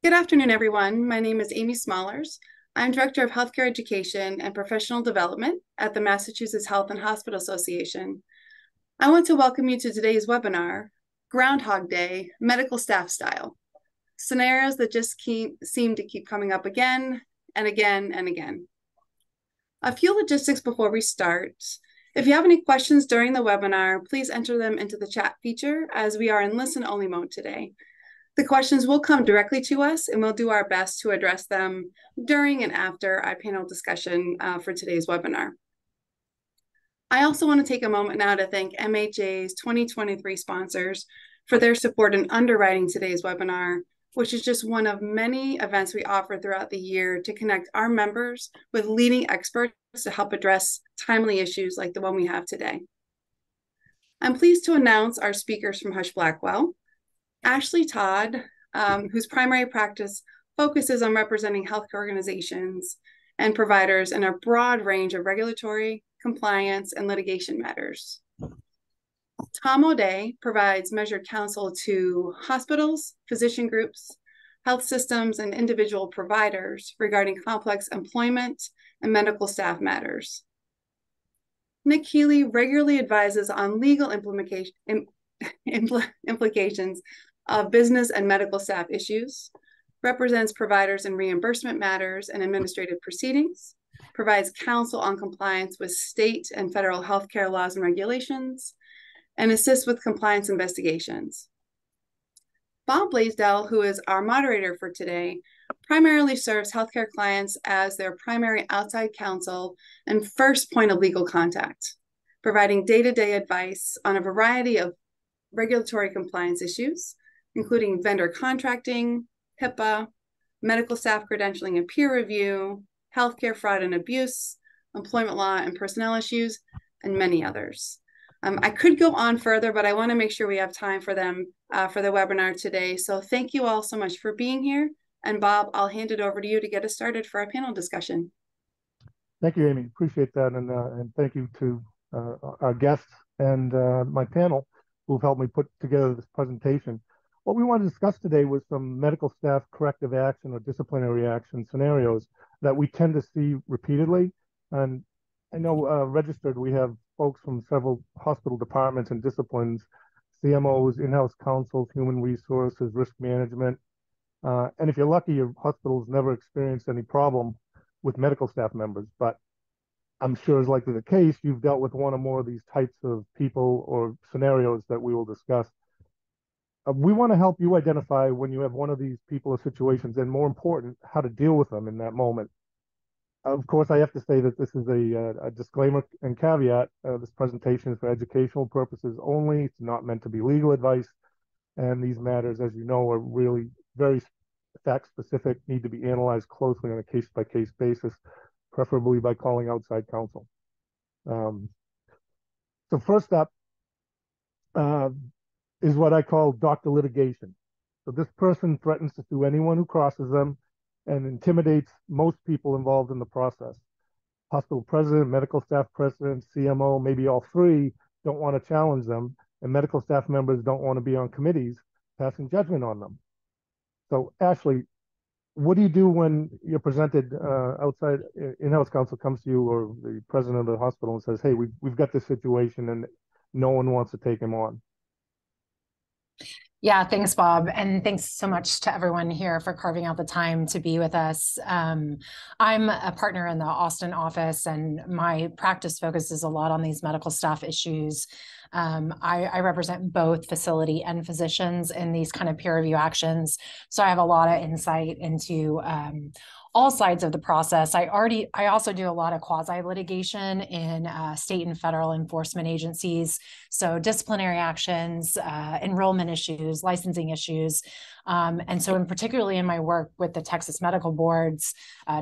Good afternoon, everyone. My name is Amy Smollers. I'm Director of Healthcare Education and Professional Development at the Massachusetts Health and Hospital Association. I want to welcome you to today's webinar, Groundhog Day, Medical Staff Style, scenarios that just seem to keep coming up again and again and again. A few logistics before we start. If you have any questions during the webinar, please enter them into the chat feature as we are in listen-only mode today. The questions will come directly to us, and we'll do our best to address them during and after our panel discussion for today's webinar. I also want to take a moment now to thank MHA's 2023 sponsors for their support in underwriting today's webinar, which is just one of many events we offer throughout the year to connect our members with leading experts to help address timely issues like the one we have today. I'm pleased to announce our speakers from Hush Blackwell. Ashley Todd, whose primary practice focuses on representing healthcare organizations and providers in a broad range of regulatory, compliance, and litigation matters. Tom O'Day provides measured counsel to hospitals, physician groups, health systems, and individual providers regarding complex employment and medical staff matters. Nick Healy regularly advises on legal implications of business and medical staff issues, represents providers in reimbursement matters and administrative proceedings, provides counsel on compliance with state and federal healthcare laws and regulations, and assists with compliance investigations. Bob Blaisdell, who is our moderator for today, primarily serves healthcare clients as their primary outside counsel and first point of legal contact, providing day-to-day advice on a variety of regulatory compliance issues, including vendor contracting, HIPAA, medical staff credentialing and peer review, healthcare fraud and abuse, employment law and personnel issues, and many others. I could go on further, but I want to make sure we have time for them for the webinar today. So thank you all so much for being here. And Bob, I'll hand it over to you to get us started for our panel discussion. Thank you, Amy. Appreciate that. And thank you to our guests and my panel who've helped me put together this presentation. What we want to discuss today was some medical staff corrective action or disciplinary action scenarios that we tend to see repeatedly. And I know registered, we have folks from several hospital departments and disciplines, CMOs, in-house counsels, human resources, risk management. And if you're lucky, your hospital's never experienced any problem with medical staff members, but I'm sure is likely the case, you've dealt with one or more of these types of people or scenarios that we will discuss. We want to help you identify when you have one of these people or situations, and more important, how to deal with them in that moment. Of course, I have to say that this is a disclaimer and caveat. This presentation is for educational purposes only. It's not meant to be legal advice. And these matters, as you know, are really very fact-specific, need to be analyzed closely on a case-by-case basis, preferably by calling outside counsel. So first up is what I call doctor litigation. So this person threatens to sue anyone who crosses them and intimidates most people involved in the process. Hospital president, medical staff president, CMO, maybe all three don't want to challenge them, and medical staff members don't want to be on committees passing judgment on them. So Ashley, what do you do when you're presented outside in-house counsel comes to you or the president of the hospital and says, hey, we've got this situation and no one wants to take him on? Yeah, thanks, Bob. And thanks so much to everyone here for carving out the time to be with us. I'm a partner in the Austin office, and my practice focuses a lot on these medical staff issues. I represent both facility and physicians in these kind of peer review actions. So I have a lot of insight into all sides of the process. I also do a lot of quasi litigation in state and federal enforcement agencies. So disciplinary actions, enrollment issues, licensing issues. And so particularly in my work with the Texas medical boards,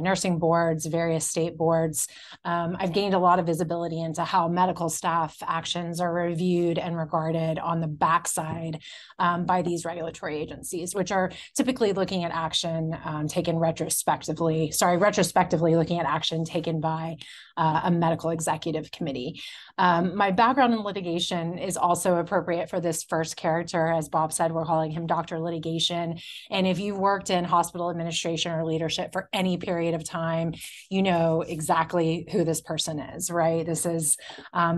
nursing boards, various state boards, I've gained a lot of visibility into how medical staff actions are reviewed and regarded on the backside by these regulatory agencies, which are typically looking at action taken retrospectively looking at action taken by a medical executive committee. My background in litigation is also appropriate for this first character. As Bob said, we're calling him Dr. Litigation. litigation. And if you've worked in hospital administration or leadership for any period of time, you know exactly who this person is, right? This is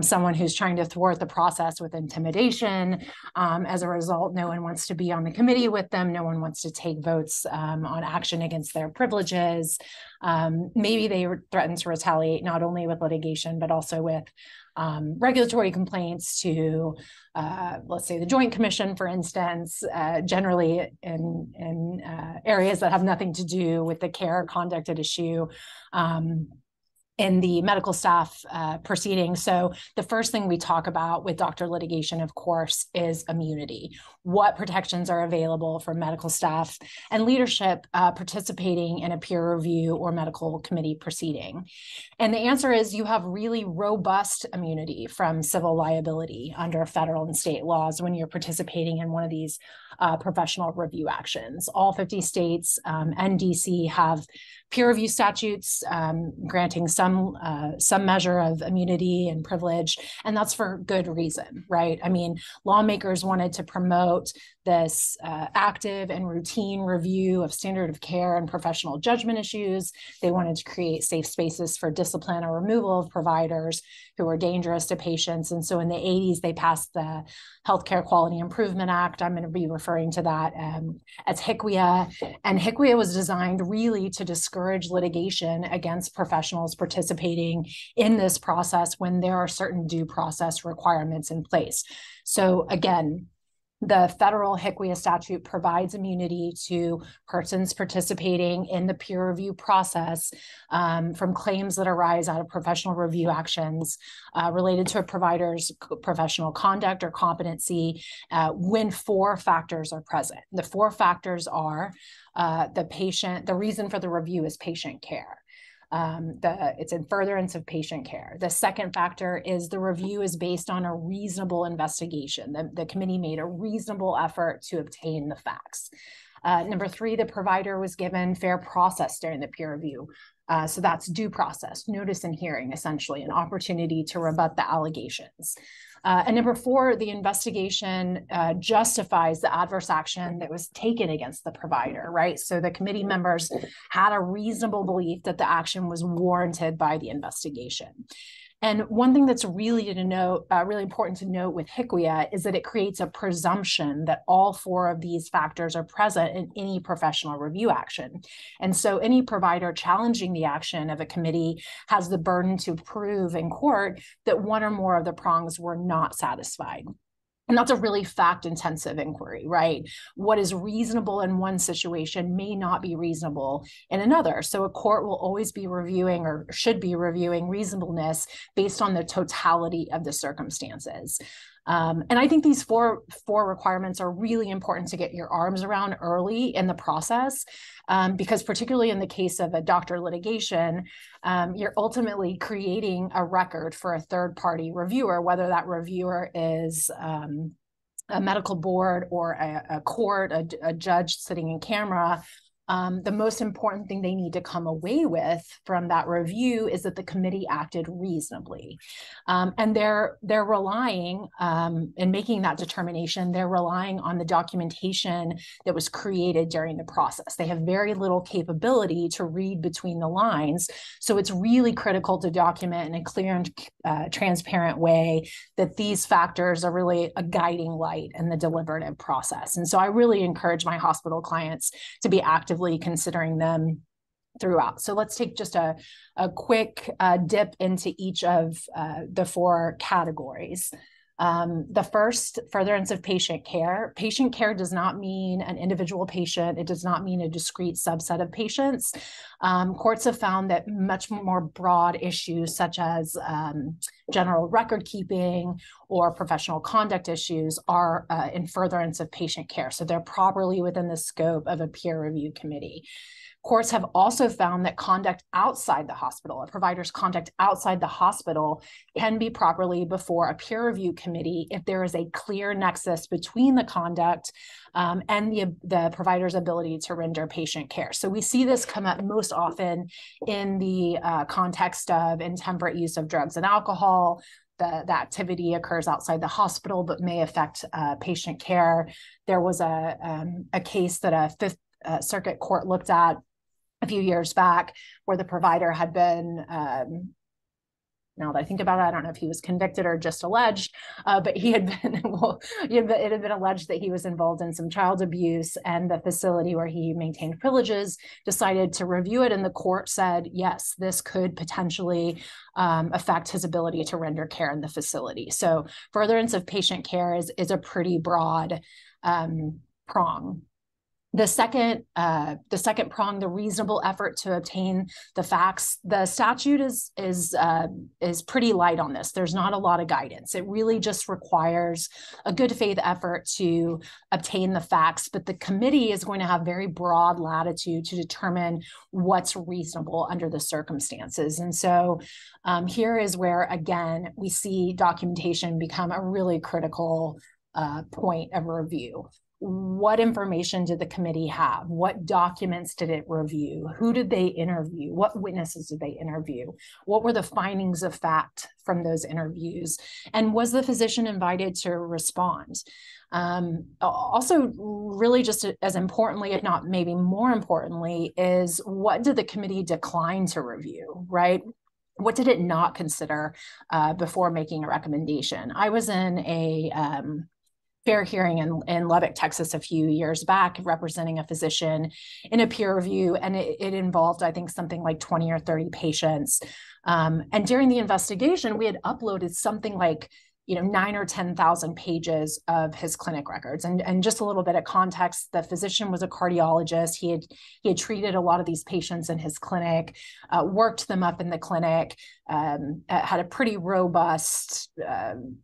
someone who's trying to thwart the process with intimidation. As a result, no one wants to be on the committee with them. No one wants to take votes on action against their privileges. Maybe they threaten to retaliate not only with litigation, but also with regulatory complaints to, let's say, the Joint Commission, for instance, generally in areas that have nothing to do with the care conduct at issue. In the medical staff proceeding. So the first thing we talk about with doctor litigation, of course, is immunity. What protections are available for medical staff and leadership participating in a peer review or medical committee proceeding? And the answer is you have really robust immunity from civil liability under federal and state laws when you're participating in one of these professional review actions. All 50 states and DC have peer review statutes granting some measure of immunity and privilege, and that's for good reason, right? I mean, lawmakers wanted to promote this active and routine review of standard of care and professional judgment issues. They wanted to create safe spaces for discipline or removal of providers who are dangerous to patients. And so in the 80s, they passed the Healthcare Quality Improvement Act. I'm going to be referring to that as HCQIA. And HCQIA was designed really to discourage litigation against professionals participating in this process when there are certain due process requirements in place. So again, the federal HCQIA statute provides immunity to persons participating in the peer review process from claims that arise out of professional review actions related to a provider's professional conduct or competency when 4 factors are present. The 4 factors are the reason for the review is patient care. It's in furtherance of patient care. The second factor is the review is based on a reasonable investigation. The committee made a reasonable effort to obtain the facts. Number 3, the provider was given fair process during the peer review. So that's due process, notice and hearing, essentially, an opportunity to rebut the allegations. And number 4, the investigation justifies the adverse action that was taken against the provider, right? So the committee members had a reasonable belief that the action was warranted by the investigation. And one thing that's really important to note with HCQIA is that it creates a presumption that all 4 of these factors are present in any professional review action. And so any provider challenging the action of a committee has the burden to prove in court that one or more of the prongs were not satisfied. And that's a really fact-intensive inquiry, right? What is reasonable in one situation may not be reasonable in another. So a court will always be reviewing or should be reviewing reasonableness based on the totality of the circumstances. And I think these four requirements are really important to get your arms around early in the process, because particularly in the case of a doctor litigation, you're ultimately creating a record for a third-party reviewer, whether that reviewer is a medical board or a court, a judge sitting in camera. The most important thing they need to come away with from that review is that the committee acted reasonably. And they're relying, in making that determination, they're relying on the documentation that was created during the process. They have very little capability to read between the lines. So it's really critical to document in a clear and transparent way that these factors are really a guiding light in the deliberative process. And so I really encourage my hospital clients to be actively considering them throughout. So let's take just a quick dip into each of the 4 categories. The first, furtherance of patient care. Patient care does not mean an individual patient. It does not mean a discrete subset of patients. Courts have found that much more broad issues such as general record keeping or professional conduct issues are in furtherance of patient care. So they're properly within the scope of a peer review committee. Courts have also found that conduct outside the hospital, a provider's conduct outside the hospital, can be properly before a peer review committee if there is a clear nexus between the conduct and the provider's ability to render patient care. So we see this come up most often in the context of intemperate use of drugs and alcohol, the activity occurs outside the hospital, but may affect patient care. There was a case that a Fifth Circuit Court looked at a few years back where the provider had been, now that I think about it, I don't know if he was convicted or just alleged, but he had been, well, it had been alleged that he was involved in some child abuse, and the facility where he maintained privileges decided to review it, and the court said, yes, this could potentially affect his ability to render care in the facility. So furtherance of patient care is a pretty broad prong. The second prong, the reasonable effort to obtain the facts, the statute is pretty light on this. There's not a lot of guidance. It really just requires a good faith effort to obtain the facts, but the committee is going to have very broad latitude to determine what's reasonable under the circumstances. And so here is where, again, we see documentation become a really critical point of review. What information did the committee have? What documents did it review? Who did they interview? What witnesses did they interview? What were the findings of fact from those interviews? And was the physician invited to respond? Also, really just as importantly, if not maybe more importantly, is what did the committee decline to review, right? What did it not consider before making a recommendation? I was in a fair hearing in Lubbock, Texas, a few years back, representing a physician in a peer review, and it involved, I think, something like 20 or 30 patients. And during the investigation, we had uploaded something like 9 or 10,000 pages of his clinic records. And just a little bit of context, the physician was a cardiologist. He had treated a lot of these patients in his clinic, worked them up in the clinic, had a pretty robust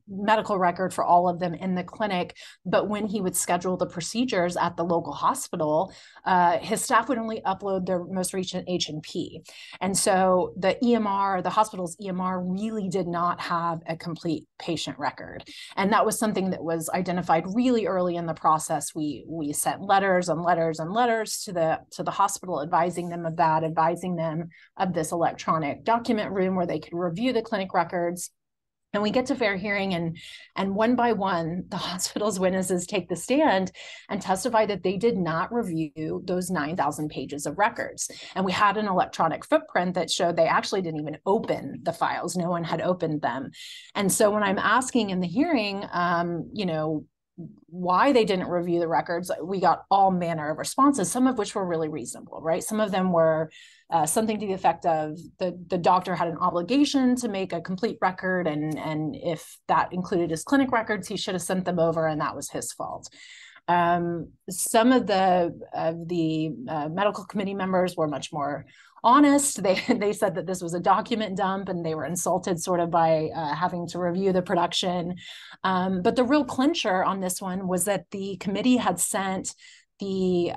medical record for all of them in the clinic. But when he would schedule the procedures at the local hospital, his staff would only upload their most recent H&P. And so the EMR, the hospital's EMR, really did not have a complete patient record. And that was something that was identified really early in the process. We sent letters and letters and letters to the hospital, advising them of that, advising them of this electronic document room where they could review the clinic records. And we get to fair hearing, and one by one, the hospital's witnesses take the stand and testify that they did not review those 9,000 pages of records. And we had an electronic footprint that showed they actually didn't even open the files. No one had opened them. And so when I'm asking in the hearing, why they didn't review the records, we got all manner of responses, some of which were really reasonable, right? Some of them were something to the effect of the doctor had an obligation to make a complete record, and if that included his clinic records, he should have sent them over, and that was his fault. Some of the medical committee members were much more honest. They said that this was a document dump, and they were insulted sort of by having to review the production. But the real clincher on this one was that the committee had sent the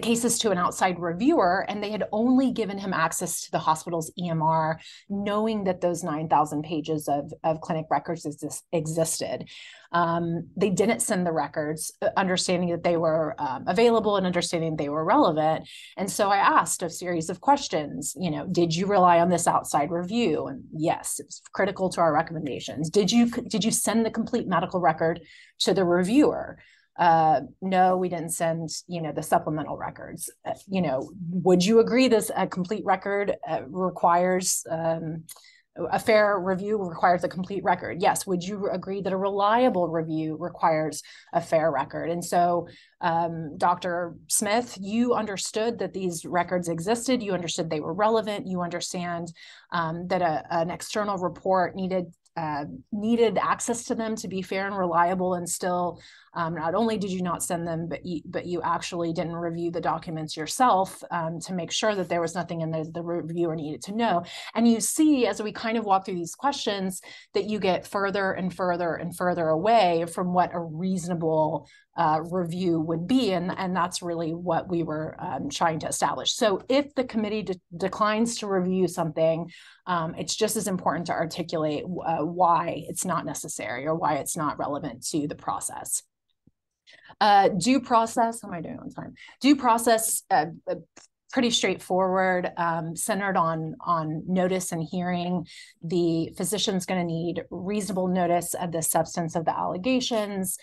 cases to an outside reviewer, and they had only given him access to the hospital's EMR, knowing that those 9,000 pages of clinic records existed. They didn't send the records, understanding that they were available and understanding they were relevant. And so I asked a series of questions, did you rely on this outside review? And yes, it was critical to our recommendations. Did you send the complete medical record to the reviewer? No, we didn't send, the supplemental records. Would you agree this a complete record requires a fair review requires a complete record? Yes. Would you agree that a reliable review requires a fair record? And so, Dr. Smith, you understood that these records existed. You understood they were relevant. You understand that an external report needed access to them to be fair and reliable, and still not only did you not send them, but you actually didn't review the documents yourself to make sure that there was nothing in there the reviewer needed to know. And you see, as we kind of walk through these questions, that you get further and further and further away from what a reasonable review would be, and that's really what we were trying to establish. So if the committee declines to review something, it's just as important to articulate why it's not necessary or why it's not relevant to the process. Due process, how am I doing on time? Due process, pretty straightforward, centered on notice and hearing. The physician's going to need reasonable notice of the substance of the allegations.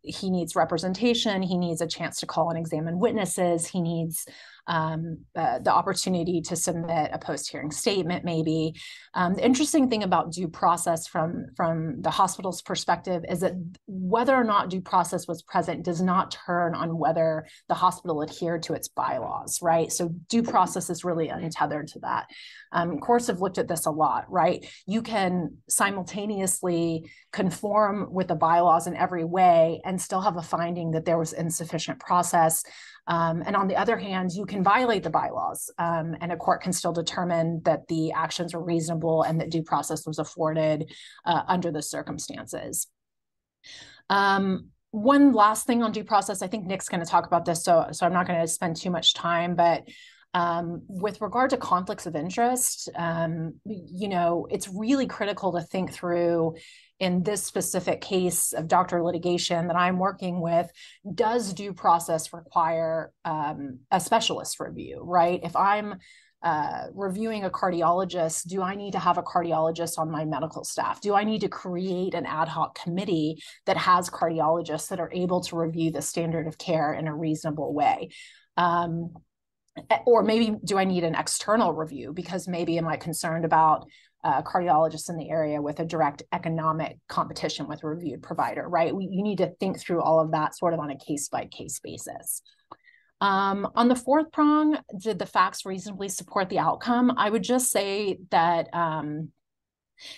He needs representation. He needs a chance to call and examine witnesses. He needs the opportunity to submit a post-hearing statement, maybe. The interesting thing about due process from the hospital's perspective is that whether or not due process was present does not turn on whether the hospital adhered to its bylaws, right? So due process is really untethered to that. Courts have looked at this a lot, right? You can simultaneously conform with the bylaws in every way and still have a finding that there was insufficient process. And on the other hand, you can violate the bylaws, and a court can still determine that the actions were reasonable and that due process was afforded under the circumstances. One last thing on due process, I think Nick's going to talk about this, so I'm not going to spend too much time, but with regard to conflicts of interest, it's really critical to think through in this specific case of doctor litigation that I'm working with, does due process require a specialist review, right? If I'm reviewing a cardiologist, do I need to have a cardiologist on my medical staff? Do I need to create an ad hoc committee that has cardiologists that are able to review the standard of care in a reasonable way? Or maybe do I need an external review because maybe am I concerned about cardiologists in the area with a direct economic competition with a reviewed provider, right? You need to think through all of that sort of on a case-by-case basis. On the fourth prong, did the facts reasonably support the outcome? I would just say that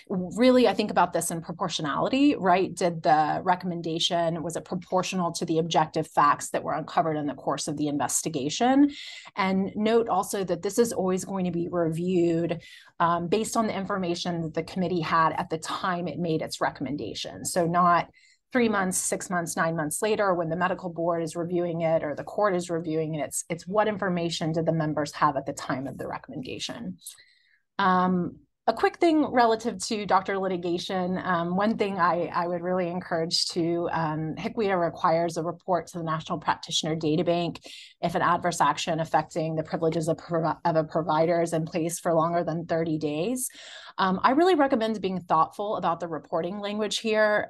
really, I think about this in proportionality, right? Did the recommendation, was it proportional to the objective facts that were uncovered in the course of the investigation? And note also that this is always going to be reviewed based on the information that the committee had at the time it made its recommendation. So not 3 months, 6 months, 9 months later when the medical board is reviewing it or the court is reviewing it. It's what information did the members have at the time of the recommendation. A quick thing relative to doctor litigation, one thing I would really encourage to, HCWIA requires a report to the National Practitioner Data Bank if an adverse action affecting the privileges of a provider is in place for longer than 30 days. I really recommend being thoughtful about the reporting language here.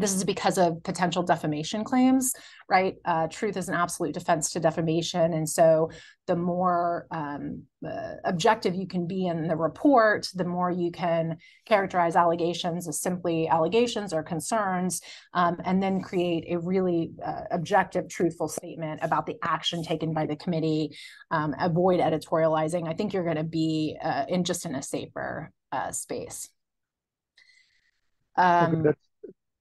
This is because of potential defamation claims, right? Truth is an absolute defense to defamation. And so the more objective you can be in the report, the more you can characterize allegations as simply allegations or concerns, and then create a really objective, truthful statement about the action taken by the committee, avoid editorializing. I think you're going to be in a safer space. Okay,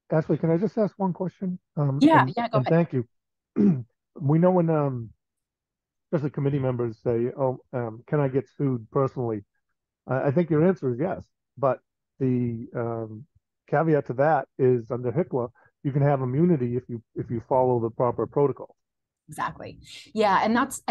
Ashley, can I just ask one question? Yeah, go ahead. Thank you. We know when, especially committee members say, "Oh, can I get sued personally?" I think your answer is yes, but the caveat to that is under HCWA, you can have immunity if you follow the proper protocol. Exactly. Yeah, and that's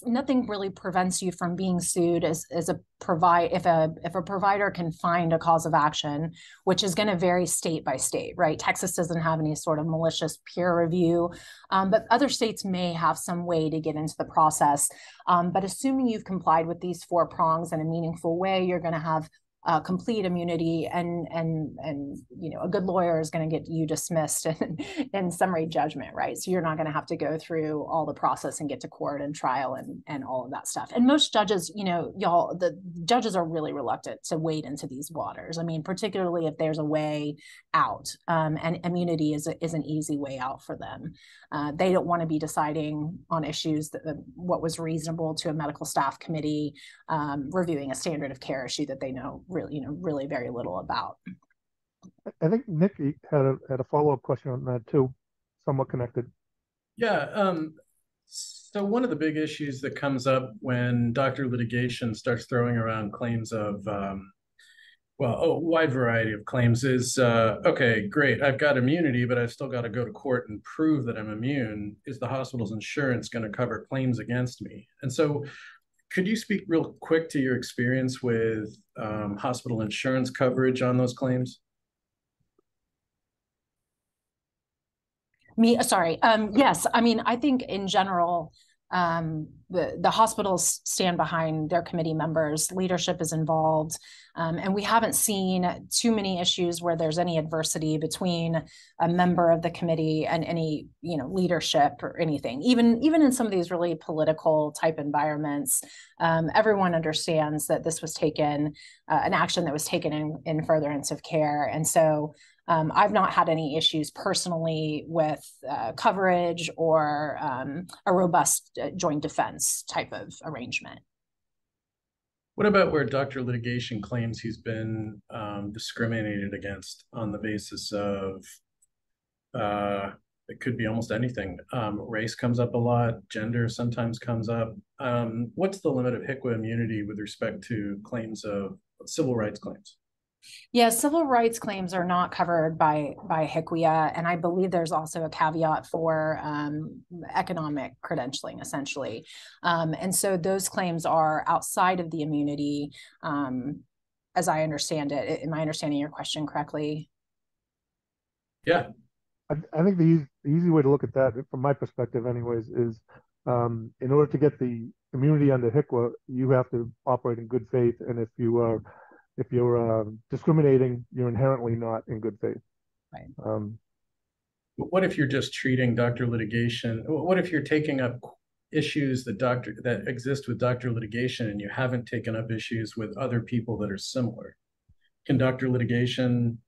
nothing really prevents you from being sued as a if a provider can find a cause of action, which is going to vary state by state, right? Texas doesn't have any sort of malicious peer review, but other states may have some way to get into the process. But assuming you've complied with these 4 prongs in a meaningful way, you're going to have complete immunity, and a good lawyer is going to get you dismissed in summary judgment, right? So you're not going to have to go through all the process and get to court and trial and all of that stuff. And most judges, the judges are really reluctant to wade into these waters. I mean, particularly if there's a way out, and immunity is an easy way out for them. They don't want to be deciding on issues what was reasonable to a medical staff committee, reviewing a standard of care issue that they know really very little about. I think Nick had a follow-up question on that too, somewhat connected. Yeah. So one of the big issues that comes up when doctor litigation starts throwing around claims of, a wide variety of claims is, okay, great, I've got immunity, but I've still got to go to court and prove that I'm immune. Is the hospital's insurance going to cover claims against me? And so could you speak real quick to your experience with hospital insurance coverage on those claims? Sorry. Yes. I mean, I think in general, The hospitals stand behind their committee members, leadership is involved, and we haven't seen too many issues where there's any adversity between a member of the committee and any, leadership or anything. Even in some of these really political type environments, everyone understands that this was taken, an action that was taken in furtherance of care. And so I've not had any issues personally with coverage or a robust joint defense type of arrangement. What about where Dr. Litigation claims he's been discriminated against on the basis of, it could be almost anything. Race comes up a lot, gender sometimes comes up. What's the limit of HICWA immunity with respect to claims of civil rights claims? Yeah, civil rights claims are not covered by HICWA, and I believe there's also a caveat for economic credentialing, essentially. And so those claims are outside of the immunity, as I understand it. Am I understanding your question correctly? Yeah. I think the easy way to look at that, from my perspective anyways, is in order to get the immunity under HICWA, you have to operate in good faith, and if you're discriminating, you're inherently not in good faith. Right. What if you're just treating Dr. Litigation? What if you're taking up issues that exist with Dr. Litigation and you haven't taken up issues with other people that are similar? Can Dr. Litigation,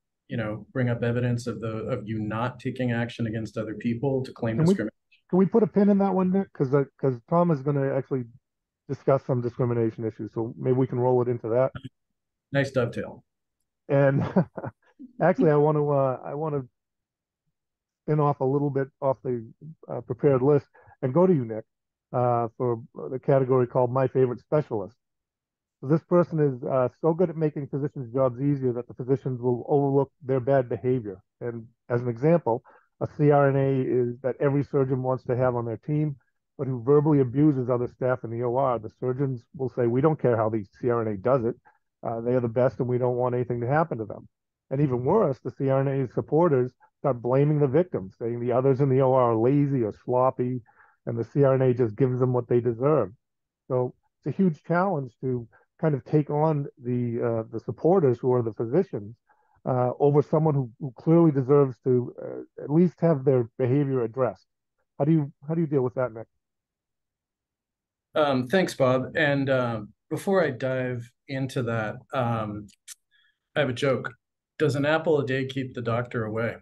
bring up evidence of you not taking action against other people to claim discrimination? Can we put a pin in that one, Nick? Because Tom is going to actually discuss some discrimination issues, so maybe we can roll it into that. Nice dovetail. And actually, I want to spin off a little bit off the prepared list and go to you, Nick, for the category called My Favorite Specialist. So this person is so good at making physicians' jobs easier that the physicians will overlook their bad behavior. And as an example, a CRNA is that every surgeon wants to have on their team, but who verbally abuses other staff in the OR. The surgeons will say, "We don't care how the CRNA does it. They are the best, and we don't want anything to happen to them." And even worse, the CRNA supporters start blaming the victims, saying the others in the OR are lazy or sloppy, and the CRNA just gives them what they deserve. So it's a huge challenge to kind of take on the supporters, who are the physicians, over someone who clearly deserves to at least have their behavior addressed. How do you deal with that, Nick? Thanks, Bob. And before I dive into that, I have a joke. Does an apple a day keep the doctor away?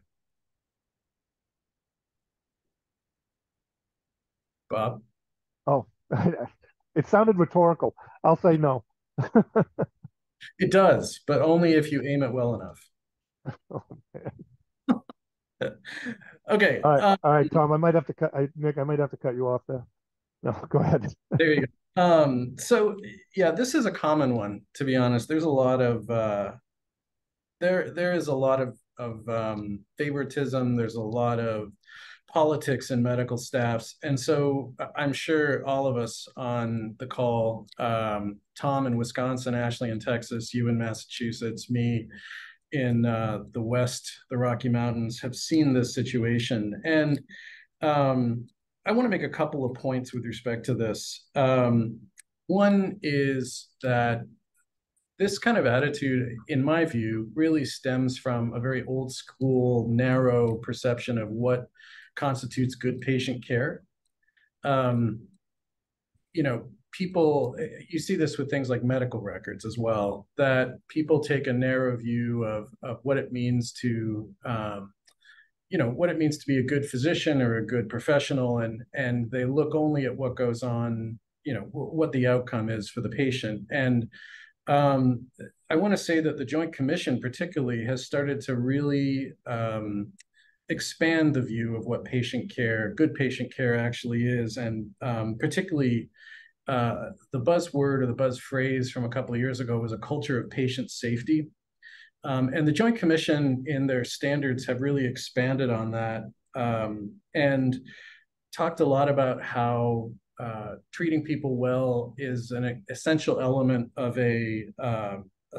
Bob? Oh, it sounded rhetorical. I'll say no. It does, but only if you aim it well enough. Oh, man. Okay. All right, Tom. Nick, I might have to cut you off there. No, go ahead. There you go. So yeah, this is a common one, to be honest. There's a lot of there is a lot of favoritism. There's a lot of politics in medical staffs, and so I'm sure all of us on the call, Tom in Wisconsin, Ashley in Texas, you in Massachusetts, me in the West, the Rocky Mountains, have seen this situation. And I want to make a couple of points with respect to this. One is that this kind of attitude, in my view, really stems from a very old school, narrow perception of what constitutes good patient care. People, you see this with things like medical records as well, that people take a narrow view of what it means to, what it means to be a good physician or a good professional, and they look only at what goes on, what the outcome is for the patient. And I want to say that the Joint Commission particularly has started to really expand the view of what good patient care actually is, and particularly the buzzword or the buzz phrase from a couple of years ago was a culture of patient safety. And the Joint Commission in their standards have really expanded on that, and talked a lot about how treating people well is an essential element of a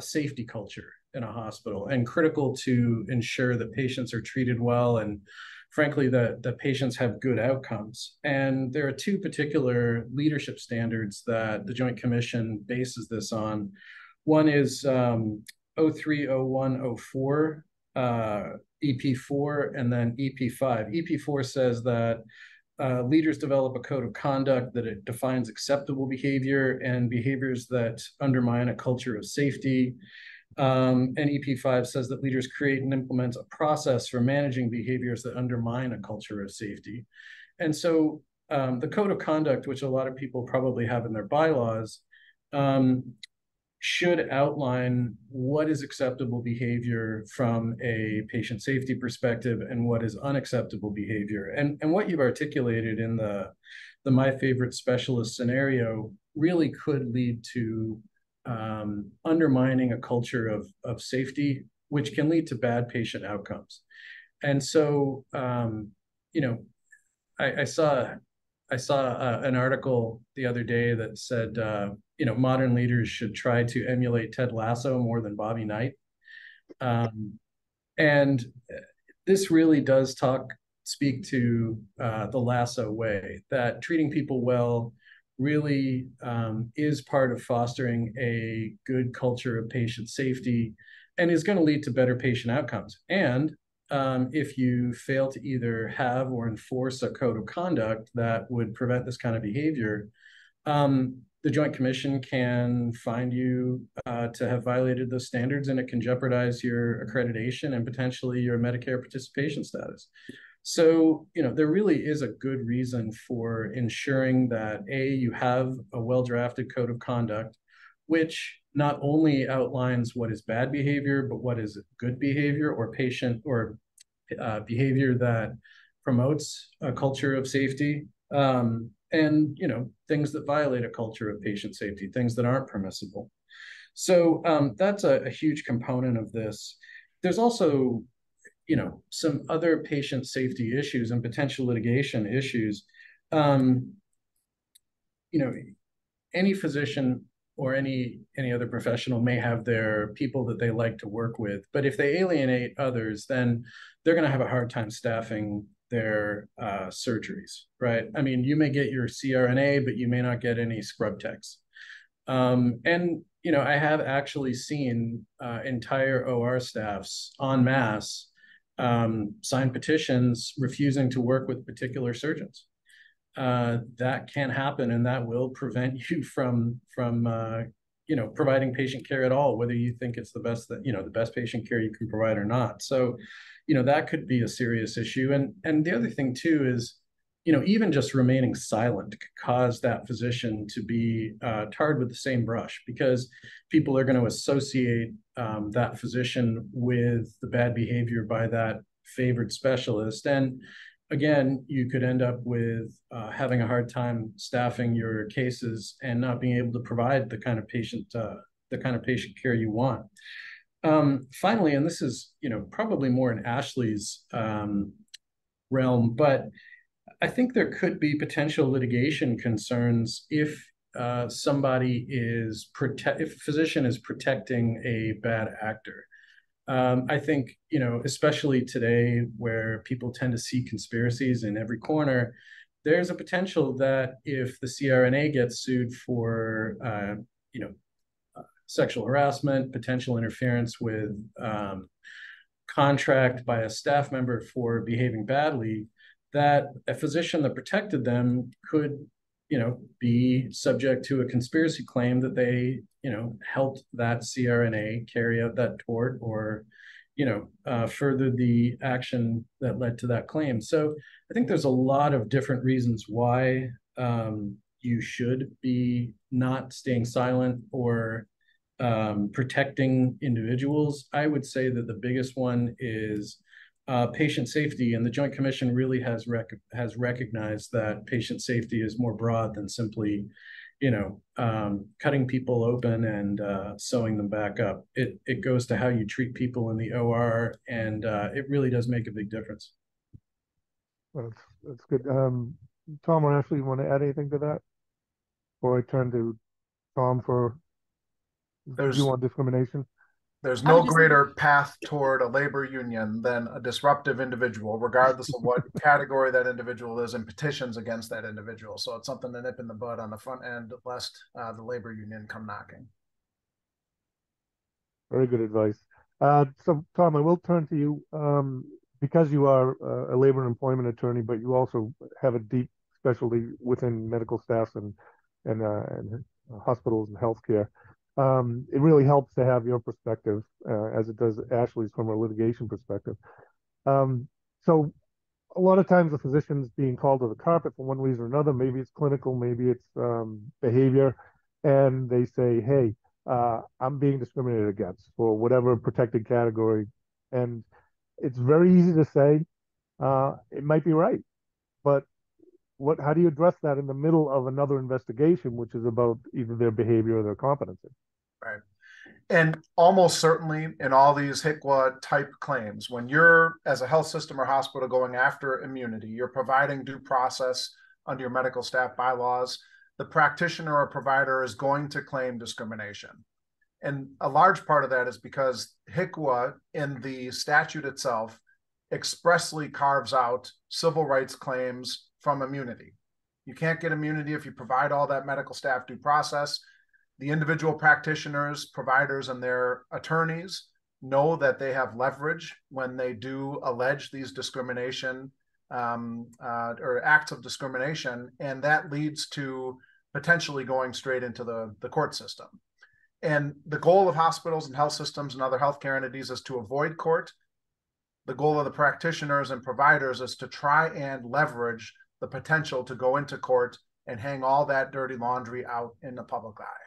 safety culture in a hospital, and critical to ensure that patients are treated well and frankly, that patients have good outcomes. And there are two particular leadership standards that the Joint Commission bases this on. One is 030104 EP4, and then EP5. EP4 says that leaders develop a code of conduct that it defines acceptable behavior and behaviors that undermine a culture of safety. And EP5 says that leaders create and implement a process for managing behaviors that undermine a culture of safety. And so the code of conduct, which a lot of people probably have in their bylaws, should outline what is acceptable behavior from a patient safety perspective and what is unacceptable behavior. And what you've articulated in the my favorite specialist scenario really could lead to undermining a culture of safety, which can lead to bad patient outcomes. And so, you know, I saw an article the other day that said, you know, modern leaders should try to emulate Ted Lasso more than Bobby Knight. And this really does speak to the Lasso way, that treating people well really is part of fostering a good culture of patient safety and is going to lead to better patient outcomes. And if you fail to either have or enforce a code of conduct that would prevent this kind of behavior, the Joint Commission can find you to have violated those standards, and it can jeopardize your accreditation and potentially your Medicare participation status. So, you know, there really is a good reason for ensuring that you have a well-drafted code of conduct, which not only outlines what is bad behavior, but what is good behavior or patient or behavior that promotes a culture of safety. And, you know, things that violate a culture of patient safety, things that aren't permissible. So that's a huge component of this. There's also, you know, some other patient safety issues and potential litigation issues. You know, any physician or any other professional may have their people that they like to work with, but if they alienate others, then they're going to have a hard time staffing their surgeries, right? I mean, you may get your CRNA, but you may not get any scrub techs. And, you know, I have actually seen entire OR staffs en masse sign petitions refusing to work with particular surgeons. That can happen, and that will prevent you from you know, providing patient care at all, whether you think it's the best that, you know, the best patient care you can provide or not. So, you know, that could be a serious issue. And the other thing too is, you know, even just remaining silent could cause that physician to be tarred with the same brush, because people are going to associate that physician with the bad behavior by that favored specialist. And again, you could end up with having a hard time staffing your cases and not being able to provide the kind of patient care you want. Finally, and this is, you know, probably more in Ashley's realm, but I think there could be potential litigation concerns if somebody is if a physician is protecting a bad actor. I think, you know, especially today where people tend to see conspiracies in every corner, there's a potential that if the CRNA gets sued for, you know, sexual harassment, potential interference with contract by a staff member for behaving badly, that a physician that protected them could, you know, be subject to a conspiracy claim that they, you know, helped that CRNA carry out that tort or, you know, furthered the action that led to that claim. So I think there's a lot of different reasons why you should be not staying silent or protecting individuals. I would say that the biggest one is patient safety, and the Joint Commission really has recognized that patient safety is more broad than simply, you know, cutting people open and sewing them back up. It goes to how you treat people in the OR, and it really does make a big difference. Well, that's good. Tom or Ashley, you want to add anything to that? Or I turn to Tom for view on discrimination? There's I would no just greater path toward a labor union than a disruptive individual, regardless of what category that individual is, and petitions against that individual. So it's something to nip in the bud on the front end, lest the labor union come knocking. Very good advice. So, Tom, I will turn to you because you are a labor and employment attorney, but you also have a deep specialty within medical staff and hospitals and healthcare. It really helps to have your perspective, as it does Ashley's from a litigation perspective. So, a lot of times the physician's being called to the carpet for one reason or another. Maybe it's clinical, maybe it's behavior, and they say, "Hey, I'm being discriminated against for whatever protected category." And it's very easy to say, it might be right, but how do you address that in the middle of another investigation, which is about either their behavior or their competency? Right. And almost certainly in all these HCQA type claims, when you're, as a health system or hospital, going after immunity, you're providing due process under your medical staff bylaws, the practitioner or provider is going to claim discrimination. And a large part of that is because HCQA in the statute itself expressly carves out civil rights claims from immunity. You can't get immunity if you provide all that medical staff due process. The individual practitioners, providers, and their attorneys know that they have leverage when they do allege these discrimination or acts of discrimination, and that leads to potentially going straight into the court system. And the goal of hospitals and health systems and other healthcare entities is to avoid court. The goal of the practitioners and providers is to try and leverage the potential to go into court and hang all that dirty laundry out in the public eye.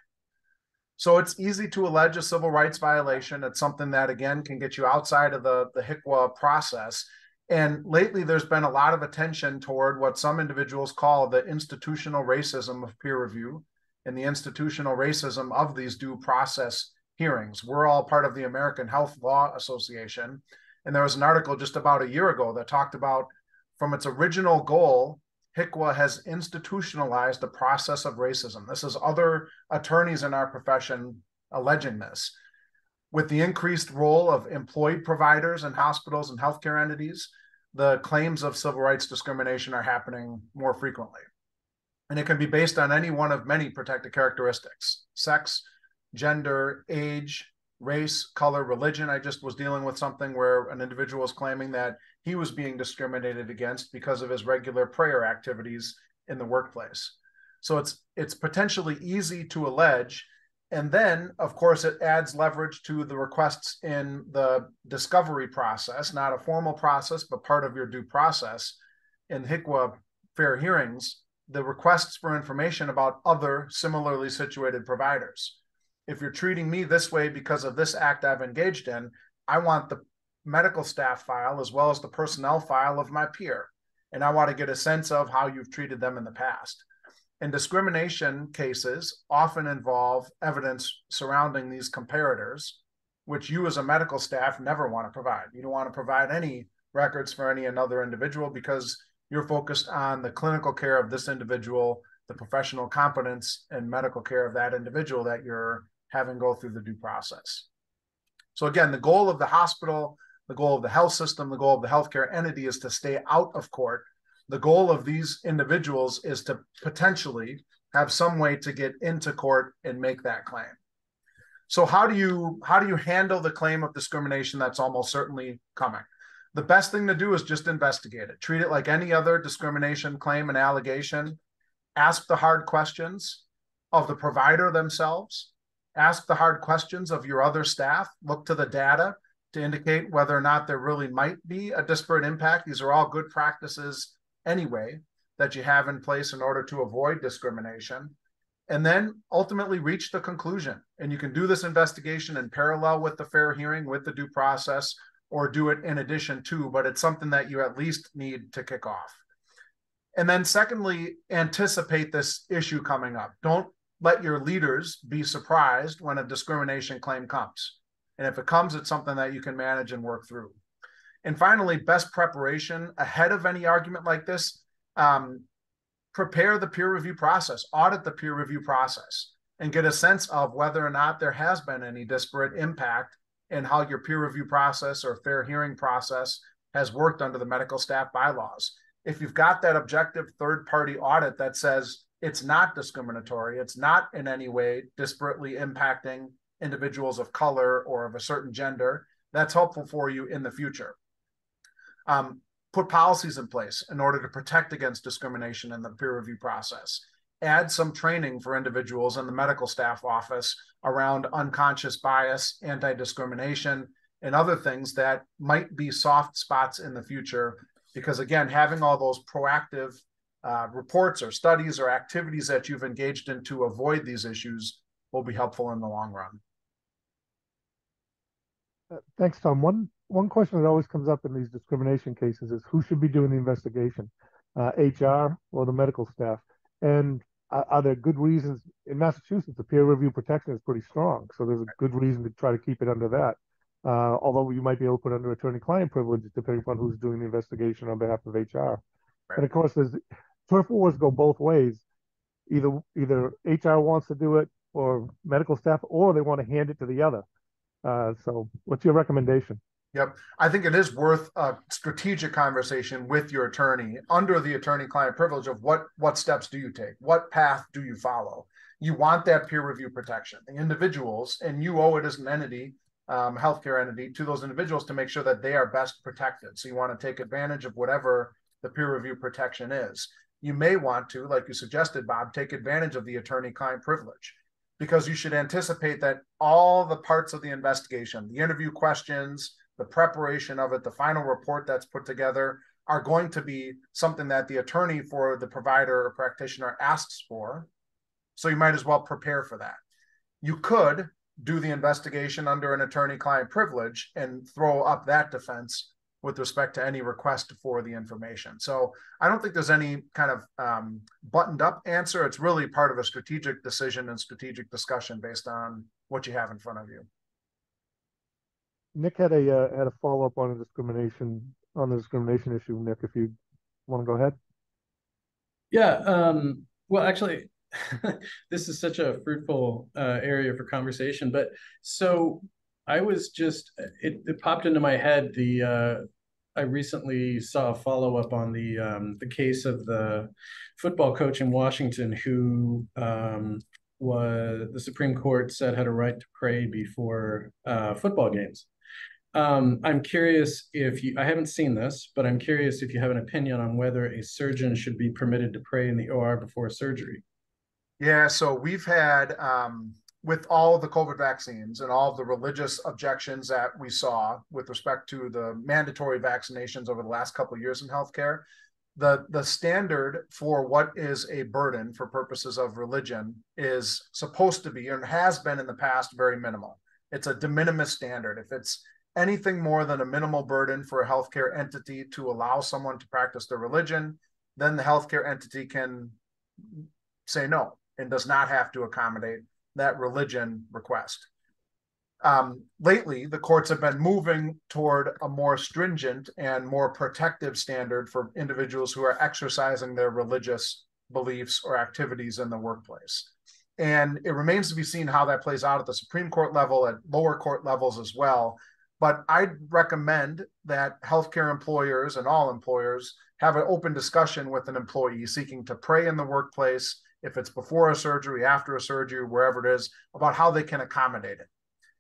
So it's easy to allege a civil rights violation. It's something that, again, can get you outside of the HCQA process. And lately, there's been a lot of attention toward what some individuals call the institutional racism of peer review and the institutional racism of these due process hearings. We're all part of the American Health Law Association. And there was an article just about a year ago that talked about, from its original goal, HCQA has institutionalized the process of racism. This is other attorneys in our profession alleging this. With the increased role of employed providers in hospitals and healthcare entities, the claims of civil rights discrimination are happening more frequently. And it can be based on any one of many protected characteristics: sex, gender, age, race, color, religion. I just was dealing with something where an individual was claiming that he was being discriminated against because of his regular prayer activities in the workplace. So it's potentially easy to allege. And then, of course, it adds leverage to the requests in the discovery process, not a formal process, but part of your due process in HCQA fair hearings, the requests for information about other similarly situated providers. If you're treating me this way because of this act I've engaged in, I want the medical staff file as well as the personnel file of my peer. And I want to get a sense of how you've treated them in the past. And discrimination cases often involve evidence surrounding these comparators, which you as a medical staff never want to provide. You don't want to provide any records for any another individual because you're focused on the clinical care of this individual, the professional competence and medical care of that individual that you're having go through the due process. So again, the goal of the hospital, the goal of the health system, the goal of the healthcare entity is to stay out of court. The goal of these individuals is to potentially have some way to get into court and make that claim. So how do you handle the claim of discrimination that's almost certainly coming? The best thing to do is just investigate it. Treat it like any other discrimination claim and allegation. Ask the hard questions of the provider themselves. Ask the hard questions of your other staff. Look to the data to indicate whether or not there really might be a disparate impact. These are all good practices anyway that you have in place in order to avoid discrimination. And then ultimately reach the conclusion. And you can do this investigation in parallel with the fair hearing, with the due process, or do it in addition to, but it's something that you at least need to kick off. And then secondly, anticipate this issue coming up. Don't let your leaders be surprised when a discrimination claim comes. And if it comes, it's something that you can manage and work through. And finally, best preparation ahead of any argument like this. Prepare the peer review process, audit the peer review process, and get a sense of whether or not there has been any disparate impact and how your peer review process or fair hearing process has worked under the medical staff bylaws. If you've got that objective third-party audit that says it's not discriminatory, it's not in any way disparately impacting individuals of color or of a certain gender, that's helpful for you in the future. Put policies in place in order to protect against discrimination in the peer review process. Add some training for individuals in the medical staff office around unconscious bias, anti-discrimination, and other things that might be soft spots in the future. Because again, having all those proactive reports or studies or activities that you've engaged in to avoid these issues will be helpful in the long run. Thanks, Tom. One question that always comes up in these discrimination cases is who should be doing the investigation, HR or the medical staff? And are there good reasons? In Massachusetts, the peer review protection is pretty strong, so there's a good reason to try to keep it under that. Although you might be able to put under attorney-client privilege depending upon who's doing the investigation on behalf of HR. Right. And of course, there's turf wars go both ways. Either HR wants to do it, or medical staff, or they want to hand it to the other. So what's your recommendation? Yep. I think it is worth a strategic conversation with your attorney under the attorney-client privilege of what steps do you take? What path do you follow? You want that peer review protection. The individuals, and you owe it as an entity, healthcare entity, to those individuals to make sure that they are best protected. So you want to take advantage of whatever the peer review protection is. You may want to, like you suggested, Bob, take advantage of the attorney-client privilege, because you should anticipate that all the parts of the investigation, the interview questions, the preparation of it, the final report that's put together, are going to be something that the attorney for the provider or practitioner asks for. So you might as well prepare for that. You could do the investigation under an attorney-client privilege and throw up that defense with respect to any request for the information. So I don't think there's any kind of buttoned up answer. It's really part of a strategic decision and strategic discussion based on what you have in front of you. Nick had a follow-up on the discrimination issue. Nick, if you want to go ahead. Yeah, well, actually, this is such a fruitful area for conversation. But so I was just, it popped into my head, I recently saw a follow-up on the case of the football coach in Washington who was, the Supreme Court said had a right to pray before football games. I'm curious if you, I haven't seen this, but I'm curious if you have an opinion on whether a surgeon should be permitted to pray in the OR before surgery. Yeah, so we've had, with all of the COVID vaccines and all of the religious objections that we saw with respect to the mandatory vaccinations over the last couple of years in healthcare, the standard for what is a burden for purposes of religion is supposed to be, and has been in the past, very minimal. It's a de minimis standard. If it's anything more than a minimal burden for a healthcare entity to allow someone to practice their religion, then the healthcare entity can say no and does not have to accommodate that religion request. Lately, the courts have been moving toward a more stringent and more protective standard for individuals who are exercising their religious beliefs or activities in the workplace. And it remains to be seen how that plays out at the Supreme Court level, at lower court levels as well. But I'd recommend that healthcare employers and all employers have an open discussion with an employee seeking to pray in the workplace, if it's before a surgery, after a surgery, wherever it is, about how they can accommodate it.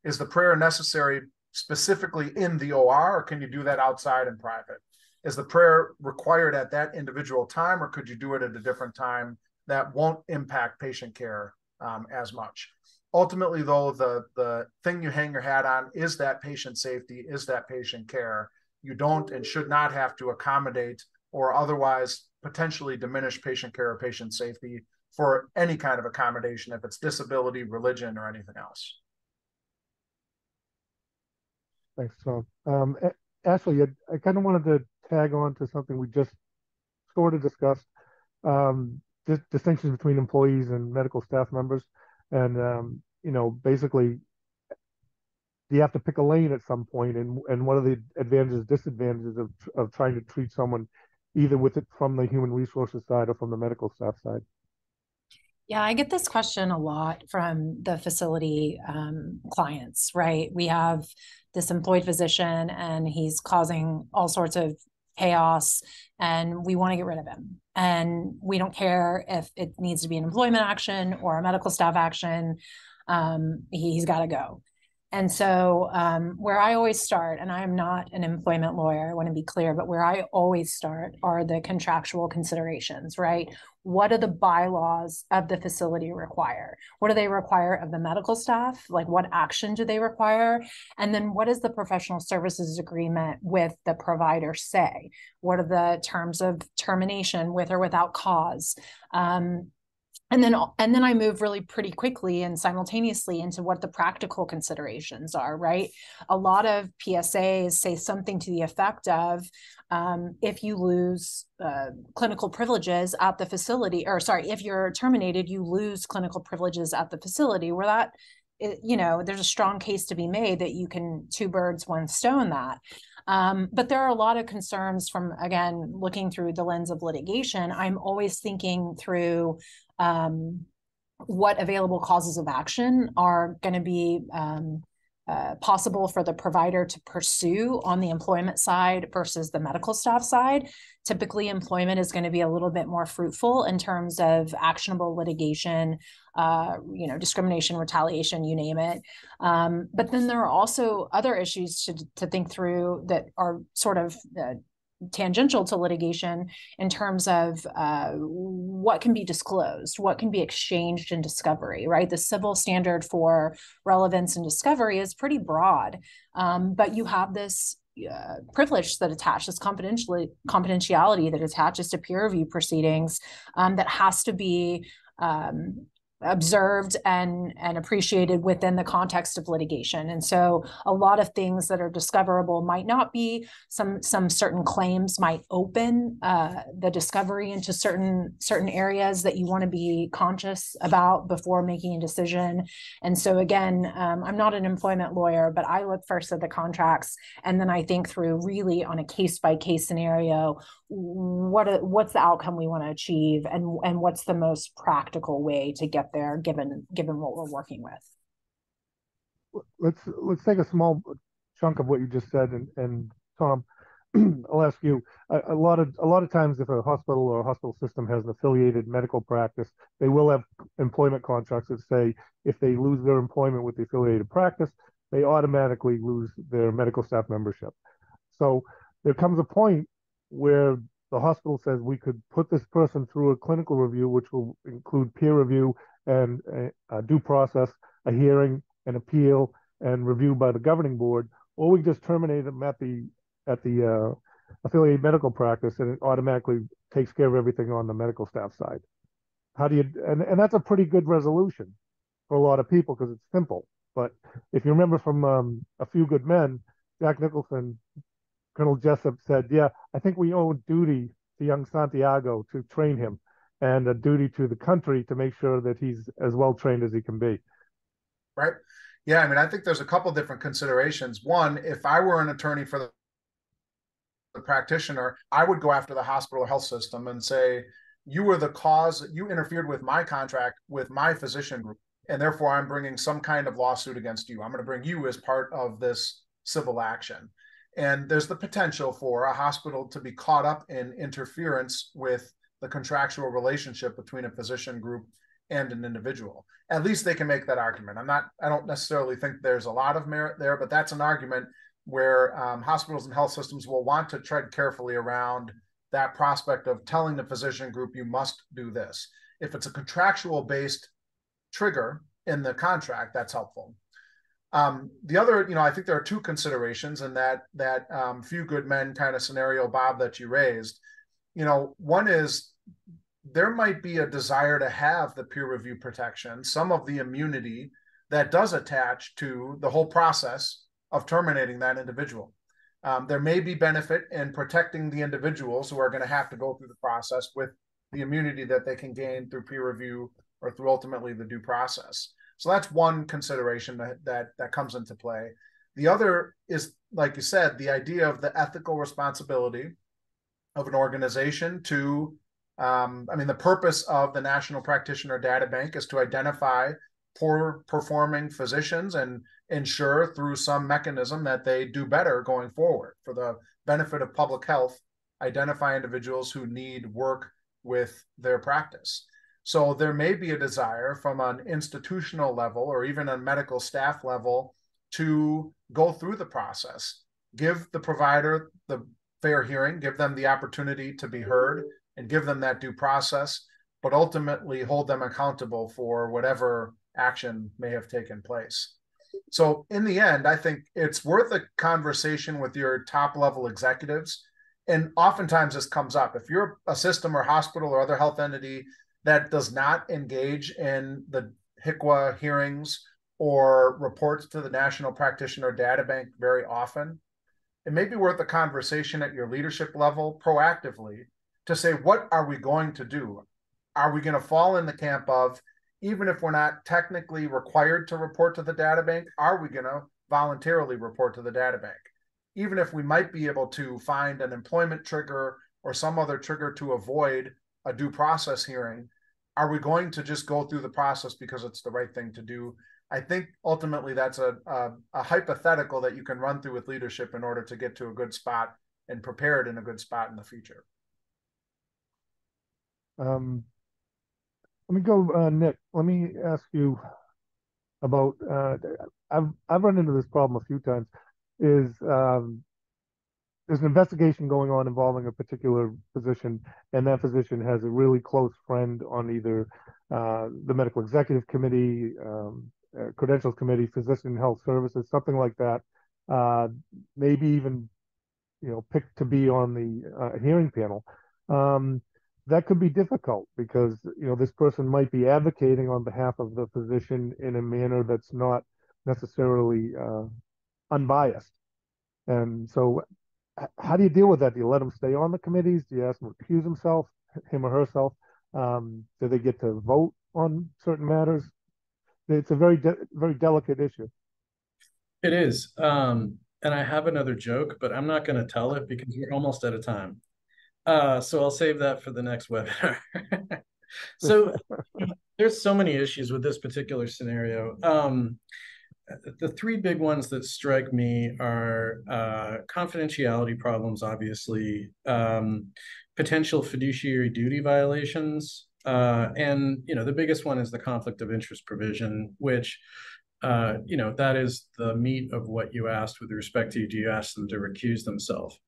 Is the prayer necessary specifically in the OR, or can you do that outside in private? Is the prayer required at that individual time, or could you do it at a different time that won't impact patient care as much? Ultimately, though, the thing you hang your hat on is that patient safety, is that patient care. You don't and should not have to accommodate or otherwise potentially diminish patient care or patient safety for any kind of accommodation, if it's disability, religion, or anything else. Thanks, Tom. Ashley, I kind of wanted to tag on to something we just sort of discussed, distinctions between employees and medical staff members. And, basically, you have to pick a lane at some point, and what are the advantages, disadvantages of trying to treat someone either with it from the human resources side or from the medical staff side? Yeah, I get this question a lot from the facility clients, right? We have this employed physician and he's causing all sorts of chaos and we want to get rid of him. And we don't care if it needs to be an employment action or a medical staff action. He's got to go. And so, where I always start, and I am not an employment lawyer, I want to be clear, but where I always start are the contractual considerations, right? What do the bylaws of the facility require? What do they require of the medical staff? Like, what action do they require? And then, what does the professional services agreement with the provider say? What are the terms of termination with or without cause? And then I move really pretty quickly and simultaneously into what the practical considerations are, right? A lot of PSAs say something to the effect of, if you lose clinical privileges at the facility, or sorry, if you're terminated, you lose clinical privileges at the facility, where that, there's a strong case to be made that you can two birds, one stone that. But there are a lot of concerns from, again, looking through the lens of litigation. I'm always thinking through what available causes of action are going to be possible for the provider to pursue on the employment side versus the medical staff side. Typically, employment is going to be a little bit more fruitful in terms of actionable litigation, discrimination, retaliation, you name it. But then there are also other issues to think through that are sort of tangential to litigation in terms of what can be disclosed, what can be exchanged in discovery, right? The civil standard for relevance and discovery is pretty broad, but you have this privilege that attaches, confidentiality that attaches to peer review proceedings that has to be observed and appreciated within the context of litigation. And so a lot of things that are discoverable might not be. Some certain claims might open the discovery into certain areas that you want to be conscious about before making a decision. And so again, I'm not an employment lawyer, but I look first at the contracts, and then I think through really on a case-by-case scenario, what's the outcome we want to achieve, and what's the most practical way to get there given what we're working with. Let's take a small chunk of what you just said, and Tom, I'll ask you. A lot of times, if a hospital or a hospital system has an affiliated medical practice, they will have employment contracts that say if they lose their employment with the affiliated practice, they automatically lose their medical staff membership. So there comes a point where the hospital says we could put this person through a clinical review, which will include peer review and a due process, a hearing, an appeal, and review by the governing board, or we just terminate them at the affiliated medical practice, and it automatically takes care of everything on the medical staff side. How do you? And that's a pretty good resolution for a lot of people because it's simple. But if you remember from A Few Good Men, Jack Nicholson, Colonel Jessup said, "Yeah, I think we owe a duty to young Santiago to train him, and a duty to the country to make sure that he's as well trained as he can be." Right. Yeah. I mean, I think there's a couple different considerations. One, if I were an attorney for the practitioner, I would go after the hospital or health system and say, you were the cause, you interfered with my contract with my physician group, and therefore I'm bringing some kind of lawsuit against you. I'm going to bring you as part of this civil action. And there's the potential for a hospital to be caught up in interference with the contractual relationship between a physician group and an individual. At least they can make that argument. I don't necessarily think there's a lot of merit there, but that's an argument where hospitals and health systems will want to tread carefully around that prospect of telling the physician group, you must do this. If it's a contractual based trigger in the contract, that's helpful. The other, I think there are two considerations in that Few Good Men kind of scenario, Bob, that you raised. One is there might be a desire to have the peer review protection, some of the immunity that does attach to the whole process of terminating that individual. There may be benefit in protecting the individuals who are going to have to go through the process with the immunity that they can gain through peer review or through ultimately the due process. So that's one consideration that comes into play. The other is, like you said, the idea of the ethical responsibility of an organization to I mean, the purpose of the National Practitioner Data Bank is to identify poor performing physicians and ensure through some mechanism that they do better going forward for the benefit of public health, identify individuals who need work with their practice. So there may be a desire from an institutional level or even a medical staff level to go through the process, give the provider the fair hearing, give them the opportunity to be heard, and give them that due process, but ultimately hold them accountable for whatever action may have taken place. So in the end, I think it's worth a conversation with your top level executives. And oftentimes this comes up. If you're a system or hospital or other health entity that does not engage in the HCQA hearings or reports to the National Practitioner Data Bank very often, it may be worth a conversation at your leadership level proactively to say, what are we going to do? Are we going to fall in the camp of, even if we're not technically required to report to the data bank, are we going to voluntarily report to the data bank? Even if we might be able to find an employment trigger or some other trigger to avoid a due process hearing, are we going to just go through the process because it's the right thing to do? I think ultimately that's a hypothetical that you can run through with leadership in order to get to a good spot and prepare it in a good spot in the future. Let me go, Nick. Let me ask you about. I've run into this problem a few times. There's an investigation going on involving a particular physician, and that physician has a really close friend on either the medical executive committee, credentials committee, physician health services, something like that. Maybe even picked to be on the hearing panel. That could be difficult because this person might be advocating on behalf of the physician in a manner that's not necessarily unbiased. And so how do you deal with that? Do you let them stay on the committees? Do you ask them to recuse himself, him or herself? Do they get to vote on certain matters? It's a very delicate issue. It is. And I have another joke, but I'm not going to tell it because we're almost out of time. So I'll save that for the next webinar. So there's so many issues with this particular scenario. The three big ones that strike me are confidentiality problems, obviously, potential fiduciary duty violations, and the biggest one is the conflict of interest provision, which that is the meat of what you asked with respect to, do you ask them to recuse themselves?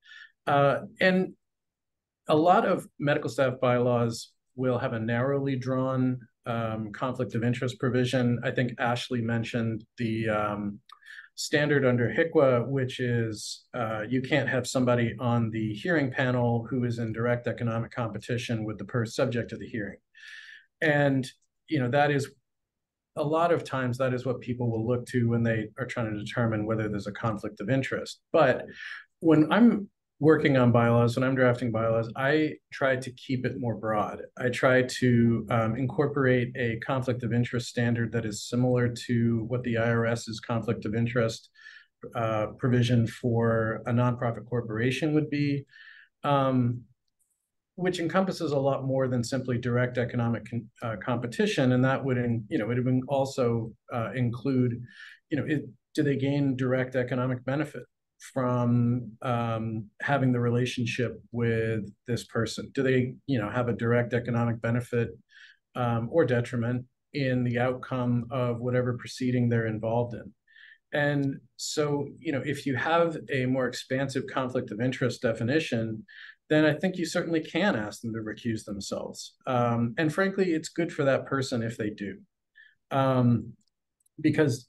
And a lot of medical staff bylaws will have a narrowly drawn conflict of interest provision. I think Ashley mentioned the standard under HCQA, which is you can't have somebody on the hearing panel who is in direct economic competition with the subject of the hearing. And, that is a lot of times that is what people will look to when they are trying to determine whether there's a conflict of interest. But when I'm working on bylaws, when I'm drafting bylaws, I try to keep it more broad. I try to incorporate a conflict of interest standard that is similar to what the IRS's conflict of interest provision for a nonprofit corporation would be, which encompasses a lot more than simply direct economic competition. And that would, it would also include, do they gain direct economic benefit from having the relationship with this person? Do they, have a direct economic benefit or detriment in the outcome of whatever proceeding they're involved in? And so, if you have a more expansive conflict of interest definition, then I think you certainly can ask them to recuse themselves. And frankly, it's good for that person if they do. Because,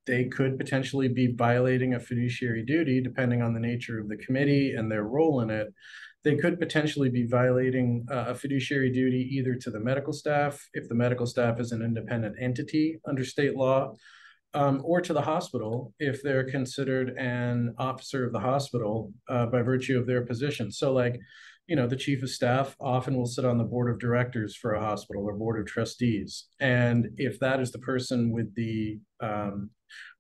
they could potentially be violating a fiduciary duty, depending on the nature of the committee and their role in it. They could potentially be violating a fiduciary duty either to the medical staff, if the medical staff is an independent entity under state law, or to the hospital if they're considered an officer of the hospital by virtue of their position. So the chief of staff often will sit on the board of directors for a hospital or board of trustees. And if that is the person with the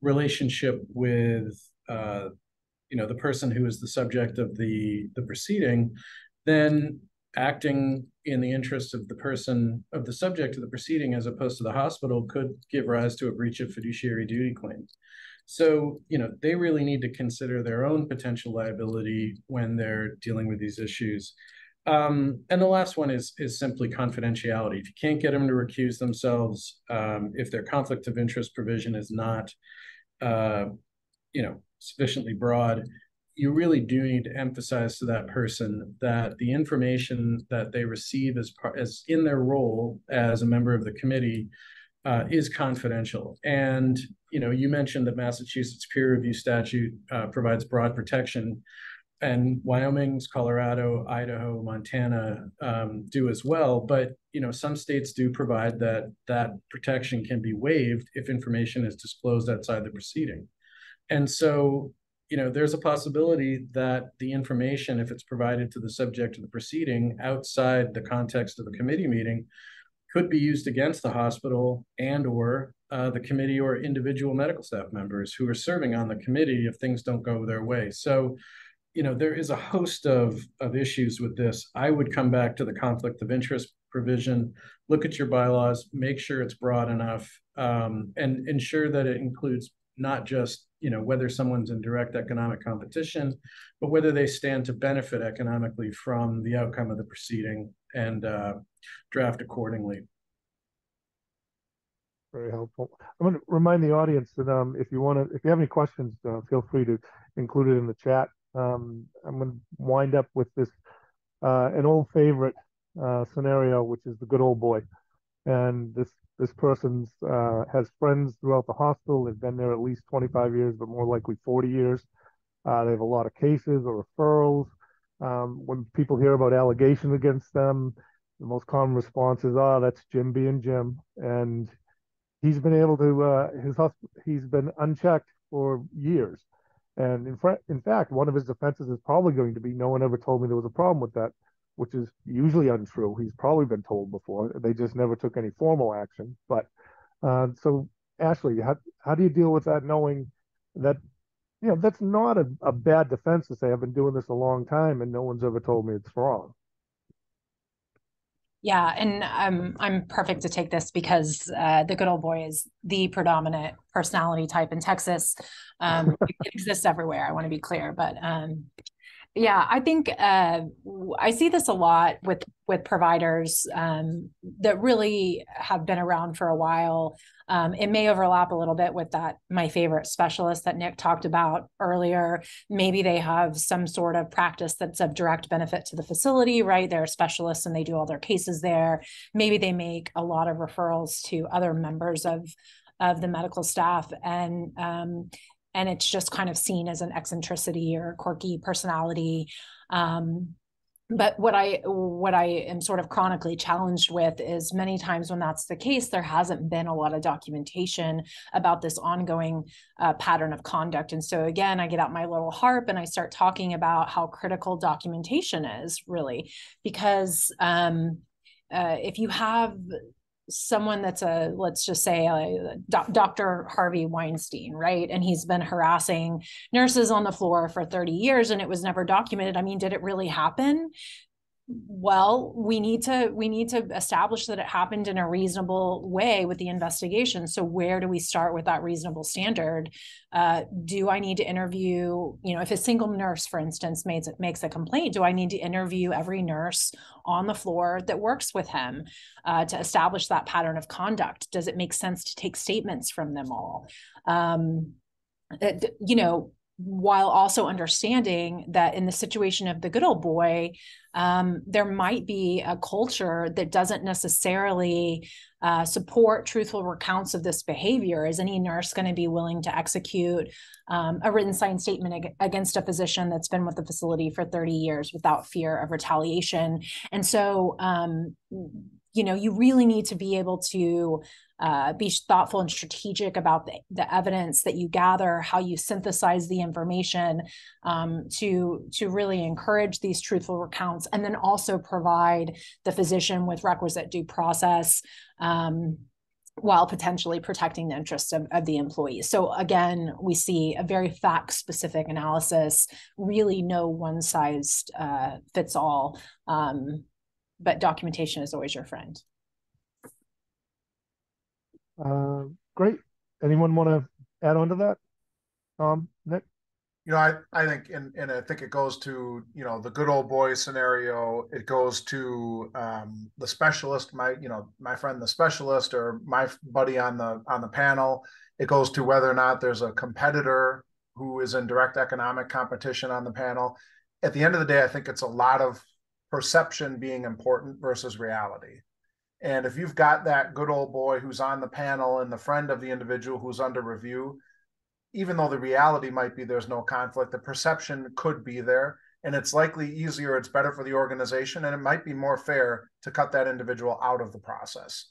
relationship with, the person who is the subject of the proceeding, then acting in the interest of the person, of the subject of the proceeding, as opposed to the hospital, could give rise to a breach of fiduciary duty claim. So, they really need to consider their own potential liability when they're dealing with these issues. And the last one is simply confidentiality. If you can't get them to recuse themselves, if their conflict of interest provision is not, sufficiently broad, you really do need to emphasize to that person that the information that they receive as in their role as a member of the committee is confidential. And you mentioned that Massachusetts peer review statute provides broad protection, and Wyoming's, Colorado, Idaho, Montana do as well. But some states do provide that protection can be waived if information is disclosed outside the proceeding. And so, there's a possibility that the information, if it's provided to the subject of the proceeding outside the context of a committee meeting, could be used against the hospital and or the committee or individual medical staff members who are serving on the committee if things don't go their way. So, there is a host of issues with this. I would come back to the conflict of interest provision, look at your bylaws, make sure it's broad enough, and ensure that it includes not just whether someone's in direct economic competition, but whether they stand to benefit economically from the outcome of the proceeding, and draft accordingly. Very helpful. I'm going to remind the audience that if you have any questions, feel free to include it in the chat. I'm going to wind up with this an old favorite scenario, which is the good old boy. And this person has friends throughout the hospital. They've been there at least 25 years, but more likely 40 years. They have a lot of cases or referrals. When people hear about allegations against them, the most common response is, "Oh, that's Jim being Jim." And he's been able to he's been unchecked for years. And in fact, one of his defenses is probably going to be, "No one ever told me there was a problem with that," which is usually untrue. He's probably been told before. They just never took any formal action. But so, Ashley, how do you deal with that, knowing that that's not a bad defense to say, "I've been doing this a long time and no one's ever told me it's wrong"? Yeah, and I'm perfect to take this because the good old boy is the predominant personality type in Texas. It exists everywhere, I want to be clear, but yeah, I think I see this a lot with providers that really have been around for a while. It may overlap a little bit with my favorite specialist that Nick talked about earlier. Maybe they have some sort of practice that's of direct benefit to the facility, right? They're specialists and they do all their cases there. Maybe they make a lot of referrals to other members of the medical staff, and it's just kind of seen as an eccentricity or quirky personality. But what I am sort of chronically challenged with is many times when that's the case, there hasn't been a lot of documentation about this ongoing pattern of conduct. And so again, I get out my little harp and I start talking about how critical documentation is, really, because if you have someone that's let's just say Dr. Harvey Weinstein, right? And he's been harassing nurses on the floor for 30 years and it was never documented. I mean, did it really happen? Well, we need to establish that it happened in a reasonable way with the investigation. So where do we start with that reasonable standard? Do I need to interview, if a single nurse, for instance, makes a complaint, do I need to interview every nurse on the floor that works with him to establish that pattern of conduct? Does it make sense to take statements from them all? While also understanding that in the situation of the good old boy, there might be a culture that doesn't necessarily support truthful recounts of this behavior. Is any nurse going to be willing to execute a written signed statement against a physician that's been with the facility for 30 years without fear of retaliation? And so, you really need to be able to be thoughtful and strategic about the evidence that you gather, how you synthesize the information to really encourage these truthful recounts, and then also provide the physician with requisite due process while potentially protecting the interests of the employees. So again, we see a very fact-specific analysis, really no one-size fits all but documentation is always your friend. Great. Anyone want to add on to that? Nick? I think, and I think it goes to, the good old boy scenario. It goes to the specialist, my friend, the specialist, or my buddy on the panel. It goes to whether or not there's a competitor who is in direct economic competition on the panel. At the end of the day, I think it's a lot of perception being important versus reality. And if you've got that good old boy who's on the panel and the friend of the individual who's under review, even though the reality might be there's no conflict, the perception could be there. And it's likely easier, it's better for the organization, and it might be more fair to cut that individual out of the process.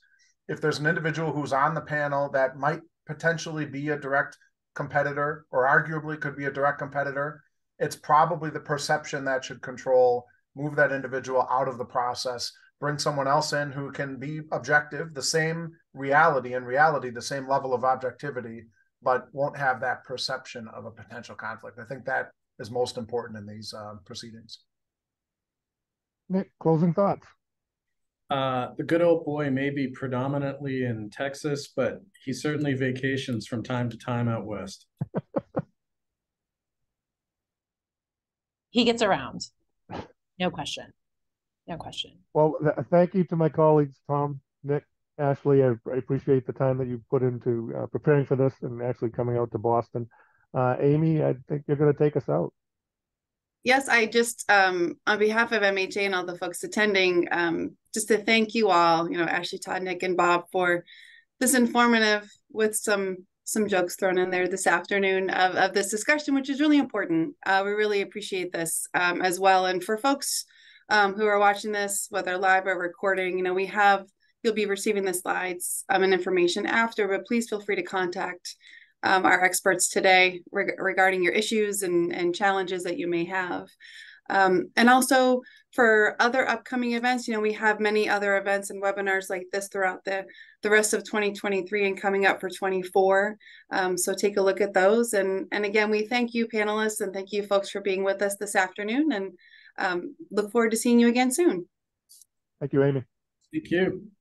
If there's an individual who's on the panel that might potentially be a direct competitor, or arguably could be a direct competitor, it's probably the perception that should control, move that individual out of the process, bring someone else in who can be objective, the same reality, the same level of objectivity, but won't have that perception of a potential conflict. I think that is most important in these proceedings. Nick, closing thoughts. The good old boy may be predominantly in Texas, but he certainly vacations from time to time out west. He gets around. No question. No question. Well, thank you to my colleagues, Tom, Nick, Ashley. I appreciate the time that you put into preparing for this and actually coming out to Boston. Amy, I think you're going to take us out. Yes, I just, on behalf of MHA and all the folks attending, just to thank you all, Ashley, Todd, Nick, and Bob, for this informative, with some jokes thrown in there this afternoon of this discussion, which is really important. We really appreciate this as well. And for folks who are watching this, whether live or recording, you'll be receiving the slides and information after, but please feel free to contact our experts today regarding your issues and challenges that you may have. And also for other upcoming events, we have many other events and webinars like this throughout the rest of 2023 and coming up for 24. So take a look at those. And again, we thank you panelists and thank you folks for being with us this afternoon, and look forward to seeing you again soon. Thank you, Amy. Thank you.